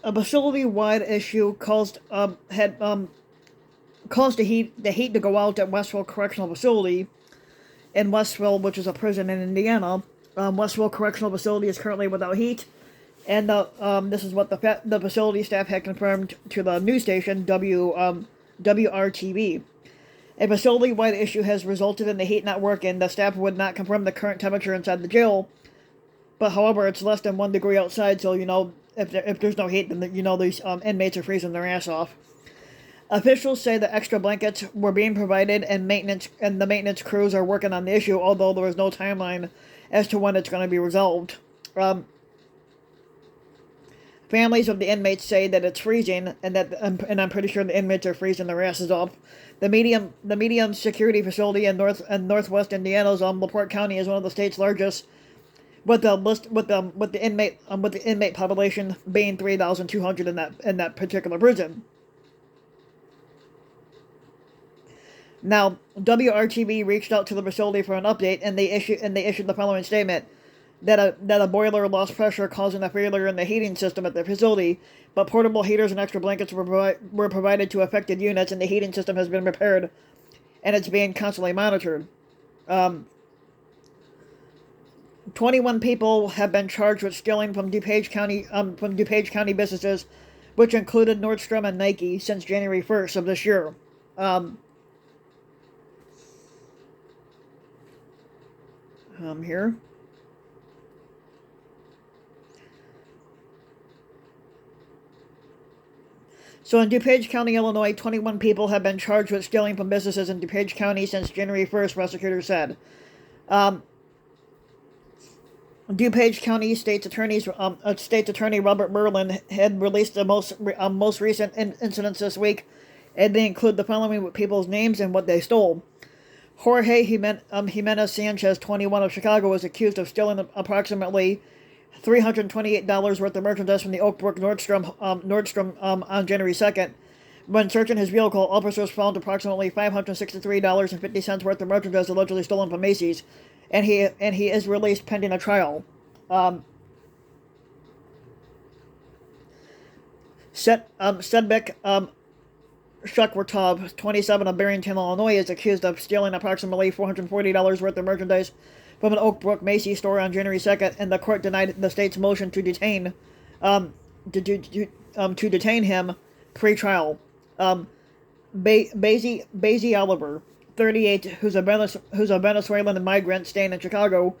A facility-wide issue caused the heat to go out at Westville Correctional Facility in Westville, which is a prison in Indiana. Westville Correctional Facility is currently without heat, and this is what the facility staff had confirmed to the news station WRTV. A facility-wide issue has resulted in the heat not working. The staff would not confirm the current temperature inside the jail, but however, it's less than 1 degree outside, so if there's no heat, then these inmates are freezing their ass off. Officials say that extra blankets were being provided and the maintenance crews are working on the issue, although there is no timeline as to when it's going to be resolved. Families of the inmates say that it's freezing, and I'm pretty sure the inmates are freezing their asses off. The medium security facility in northwest Indiana's LaPorte County is one of the state's largest, with the inmate population being 3,200 in that particular prison. Now, WRTV reached out to the facility for an update, and they issued the following statement: that a boiler lost pressure, causing a failure in the heating system at the facility, but portable heaters and extra blankets were provided to affected units, and the heating system has been repaired, and it's being constantly monitored. 21 people have been charged with stealing from DuPage County businesses, which included Nordstrom and Nike, since January 1st of this year. Here. So in DuPage County, Illinois, 21 people have been charged with stealing from businesses in DuPage County since January 1st, prosecutors said. DuPage County State's Attorney Robert Merlin had released the most recent incidents this week, and they include the following with people's names and what they stole. Jorge Jimenez Sanchez, 21, of Chicago, was accused of stealing approximately $328 worth of merchandise from the Oak Brook Nordstrom on January 2nd. When searching his vehicle, officers found approximately $563.50 worth of merchandise allegedly stolen from Macy's, and he is released pending a trial. Sedbek Shukwartov, 27, of Barrington, Illinois, is accused of stealing approximately $440 worth of merchandise from an Oak Brook Macy's store on January 2nd, and the court denied the state's motion to detain him pre-trial. Basie Oliver, 38, who's a Venezuelan migrant staying in Chicago,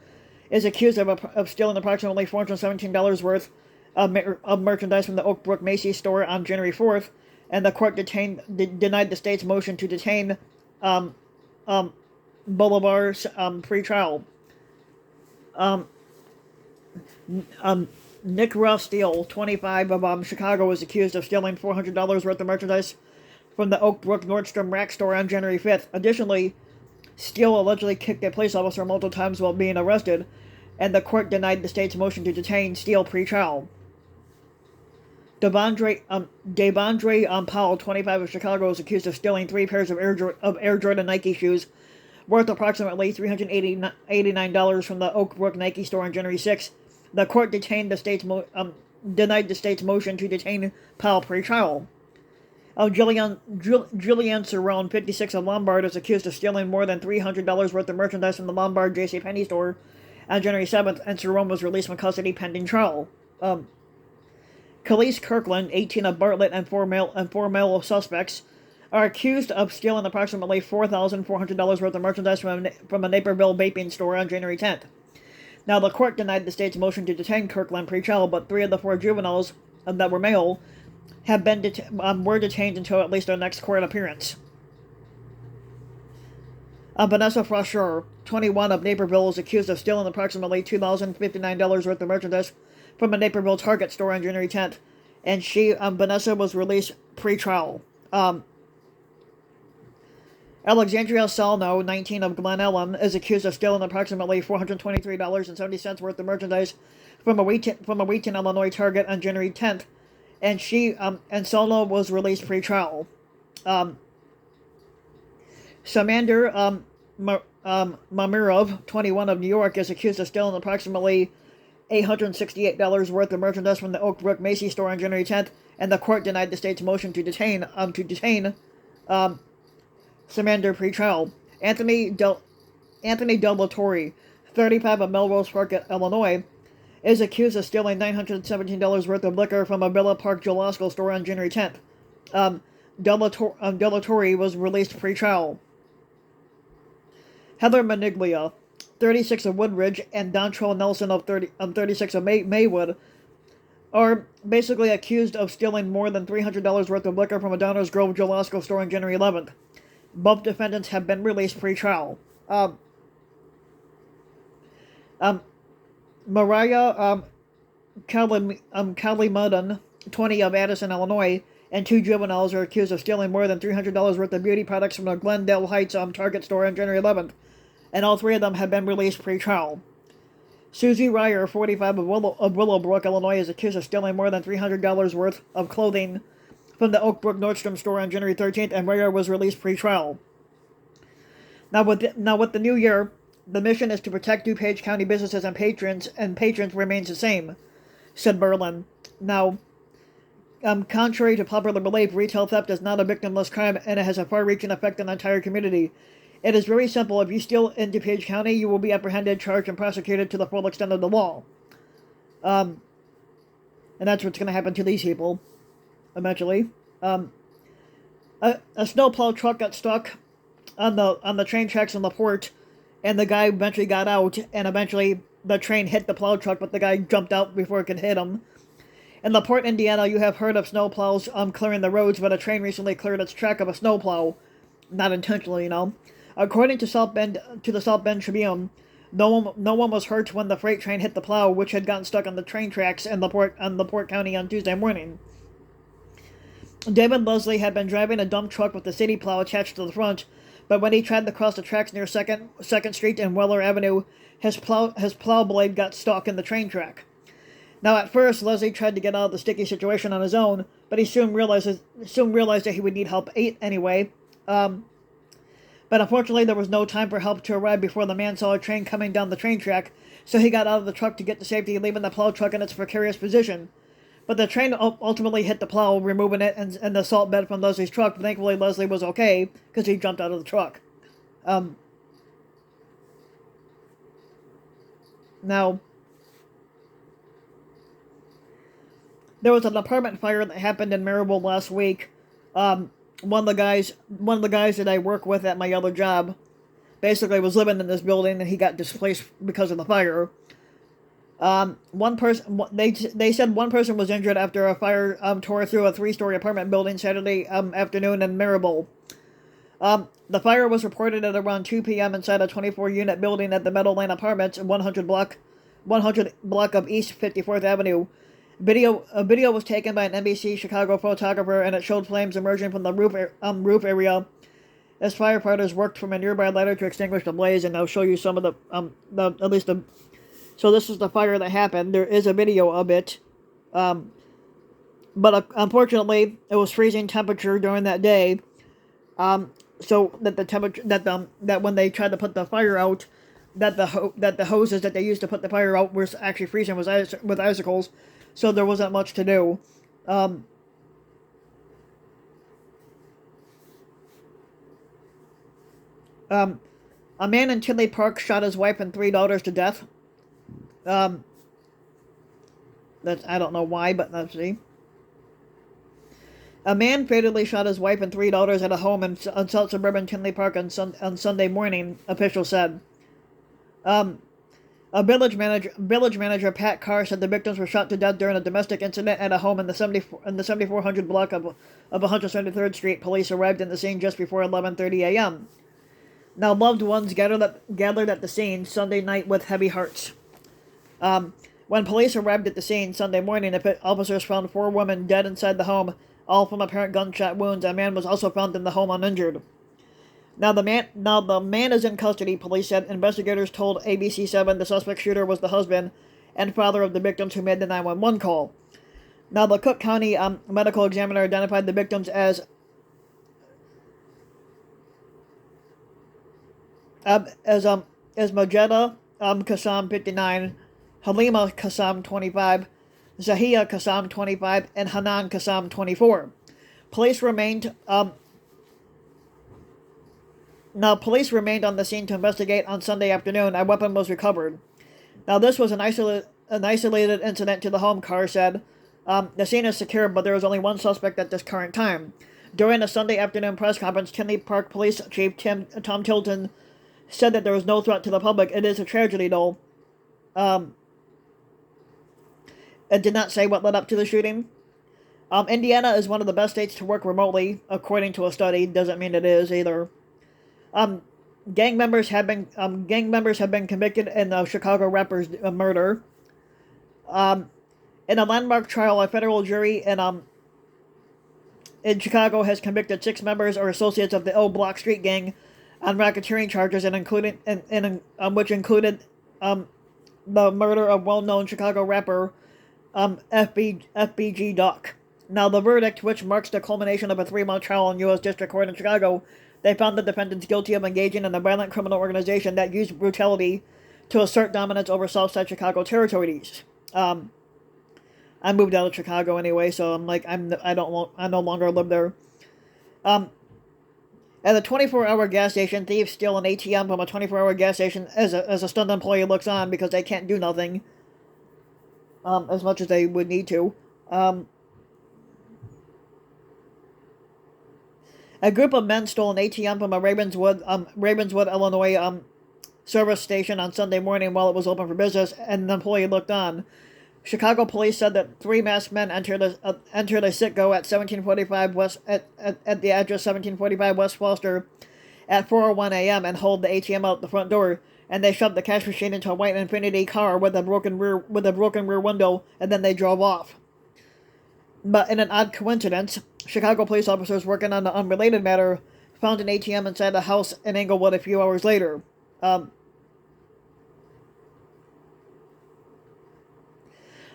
is accused of stealing approximately $417 worth of merchandise from the Oak Brook Macy's store on January 4th, and the court denied the state's motion to detain Bolivar's pre-trial. Nick Ruff Steele, 25, of Chicago, was accused of stealing $400 worth of merchandise from the Oak Brook Nordstrom Rack store on January 5th. Additionally, Steele allegedly kicked a police officer multiple times while being arrested, and the court denied the state's motion to detain Steele pre-trial. Devondre Powell, 25, of Chicago, was accused of stealing 3 pairs of Air Jordan Nike shoes worth approximately $389 from the Oak Brook Nike store on January 6th. The court denied the state's motion to detain Powell pre-trial. Julian Cerrone, 56, of Lombard, is accused of stealing more than $300 worth of merchandise from the Lombard JCPenney store on January 7th, and Cerrone was released from custody pending trial. Khalees Kirkland, 18, of Bartlett, and four male suspects are accused of stealing approximately $4,400 worth of merchandise from a Naperville vaping store on January 10th. Now, the court denied the state's motion to detain Kirkland pre-trial, but 3 of the 4 juveniles that were male have been were detained until at least their next court appearance. Vanessa Frosher, 21, of Naperville, is accused of stealing approximately $2,059 worth of merchandise from a Naperville Target store on January 10th, and Vanessa, was released pre-trial. Alexandria Salno, 19, of Glen Ellen, is accused of stealing approximately $423.70 worth of merchandise from a Wheaton, Illinois Target on January 10th, and Salno was released pre-trial. Samander Mamirov, 21, of New York, is accused of stealing approximately $868 worth of merchandise from the Oak Brook Macy's store on January 10th, and the court denied the state's motion to detain Samander pre-trial. Anthony Del 35 of Melrose Park, Illinois, is accused of stealing $917 worth of liquor from a Villa Park Jewel store on January 10th. Torre was released pre-trial. Heather Maniglia, 36 of Woodridge, and Dontrell Nelson of 36 of Maywood are basically accused of stealing more than $300 worth of liquor from a Downers Grove Jewel store on January 11th. Both defendants have been released pre-trial. Mariah Kalimuddin, 20 of Addison, Illinois, and 2 juveniles are accused of stealing more than $300 worth of beauty products from the Glendale Heights Target store on January 11th, and all 3 of them have been released pre-trial. Susie Ryer, 45 of Willowbrook, Illinois, is accused of stealing more than $300 worth of clothing from the Oak Brook Nordstrom store on January 13th, and Ryer was released pre-trial. Now with the new year, the mission is to protect DuPage County businesses and patrons remains the same, said Berlin. Now, contrary to popular belief, retail theft is not a victimless crime, and it has a far-reaching effect on the entire community. It is very simple. If you steal in DuPage County, you will be apprehended, charged, and prosecuted to the full extent of the law. And that's what's going to happen to these people, eventually. A snowplow truck got stuck on the train tracks on the port, and the guy eventually got out, and eventually the train hit the plow truck, but the guy jumped out before it could hit him. In La Porte, Indiana, you have heard of snowplows clearing the roads, but a train recently cleared its track of a snowplow. Not intentionally, According to the South Bend Tribune, no one was hurt when the freight train hit the plow, which had gotten stuck on the train tracks in La Porte County on Tuesday morning. David Leslie had been driving a dump truck with the city plow attached to the front, but when he tried to cross the tracks near 2nd Street and Weller Avenue, his plow blade got stuck in the train track. Now, at first, Leslie tried to get out of the sticky situation on his own, but he soon realized that he would need help anyway. But unfortunately, there was no time for help to arrive before the man saw a train coming down the train track, so he got out of the truck to get to safety, leaving the plow truck in its precarious position. But the train ultimately hit the plow, removing it and the salt bed from Leslie's truck. Thankfully, Leslie was okay, because he jumped out of the truck. Now, there was an apartment fire that happened in Maribel last week. One of the guys that I work with at my other job basically was living in this building, and he got displaced because of the fire. They said one person was injured after a fire tore through a 3-story apartment building Saturday afternoon in Maribel. The fire was reported at around 2 p.m. inside a 24-unit building at the Meadowlane Apartments, 100 block of East 54th Avenue. A video was taken by an NBC Chicago photographer, and it showed flames emerging from the roof area as firefighters worked from a nearby ladder to extinguish the blaze. And I'll show you some of the So this is the fire that happened. There is a video of it, but unfortunately, it was freezing temperature during that day. So that the temperature that when they tried to put the fire out, that the hoses that they used to put the fire out were actually freezing with icicles. So there wasn't much to do. A man in Tinley Park shot his wife and 3 daughters to death. I don't know why, but let's see. A man fatally shot his wife and 3 daughters at a home in South Suburban Tinley Park on Sunday morning, officials said. A village manager, Pat Carr, said the victims were shot to death during a domestic incident at a home in the 7400 block of 173rd Street. Police arrived in the scene just before 11:30 a.m. Now, loved ones gathered at the scene Sunday night with heavy hearts. When police arrived at the scene Sunday morning, officers found 4 women dead inside the home, all from apparent gunshot wounds. A man was also found in the home uninjured. Now the man is in custody, police said. Investigators told ABC7 the suspect shooter was the husband and father of the victims who made the 911 call. Now the Cook County medical examiner identified the victims as Majeda Kassam, 59, Halima Qassam, 25, Zahia Qassam, 25, and Hanan Qassam, 24. Police remained on the scene to investigate on Sunday afternoon. A weapon was recovered. Now, this was an isolated incident to the home, Carr said. The scene is secure, but there is only one suspect at this current time. During a Sunday afternoon press conference, Tinley Park Police Chief Tom Tilton said that there was no threat to the public. It is a tragedy, though. It did not say what led up to the shooting. Indiana is one of the best states to work remotely, according to a study. Doesn't mean it is either. Gang members have been convicted in the Chicago rapper's murder. In a landmark trial, a federal jury in Chicago has convicted 6 members or associates of the O Block Street Gang on racketeering charges, which included the murder of well-known Chicago rapper FBG Duck. Now, the verdict, which marks the culmination of a 3-month trial in U.S. District Court in Chicago, they found the defendants guilty of engaging in a violent criminal organization that used brutality to assert dominance over Southside Chicago territories. I moved out of Chicago anyway, so I'm like, I no longer live there. At a 24-hour gas station, thieves steal an ATM from a 24-hour gas station as a stunned employee looks on because they can't do nothing as much as they would need to. A group of men stole an ATM from a Ravenswood, Illinois service station on Sunday morning while it was open for business, and an employee looked on. Chicago police said that 3 masked men entered a Citgo at 1745 West at the address 1745 West Foster at 4:01 a.m. and hauled the ATM out the front door, and they shoved the cash machine into a white Infiniti car with a broken rear window, and then they drove off. But in an odd coincidence, Chicago police officers working on the unrelated matter found an ATM inside a house in Englewood a few hours later.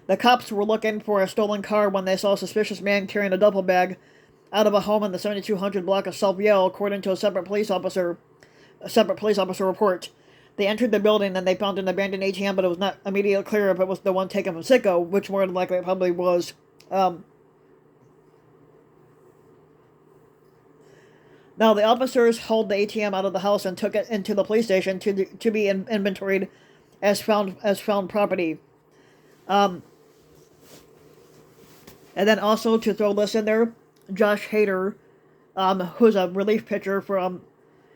The cops were looking for a stolen car when they saw a suspicious man carrying a duffel bag out of a home in the 7200 block of South Yale, according to a separate police officer report. They entered the building and they found an abandoned ATM, but it was not immediately clear if it was the one taken from Citgo, which more than likely it probably was. Now, the officers hauled the ATM out of the house and took it into the police station to be inventoried as found property. And then also to throw this in there, Josh Hader, who's a relief pitcher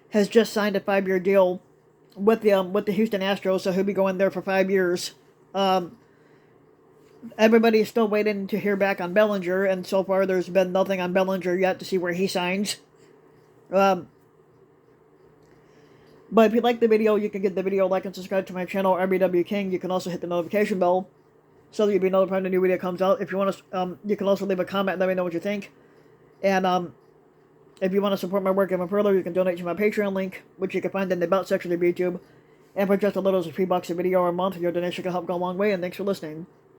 has just signed a 5-year deal with the Houston Astros, so he'll be going there for 5 years. Everybody's still waiting to hear back on Bellinger, and so far there's been nothing on Bellinger yet to see where he signs. But if you like the video, you can give the video a like and subscribe to my channel, RBW King. You can also hit the notification bell so that you'll be notified when a new video comes out. If you want to, you can also leave a comment and let me know what you think. And if you want to support my work even further, you can donate to my Patreon link, which you can find in the About section of YouTube. And for just a little as $3 a video or a month, your donation can help go a long way, and thanks for listening.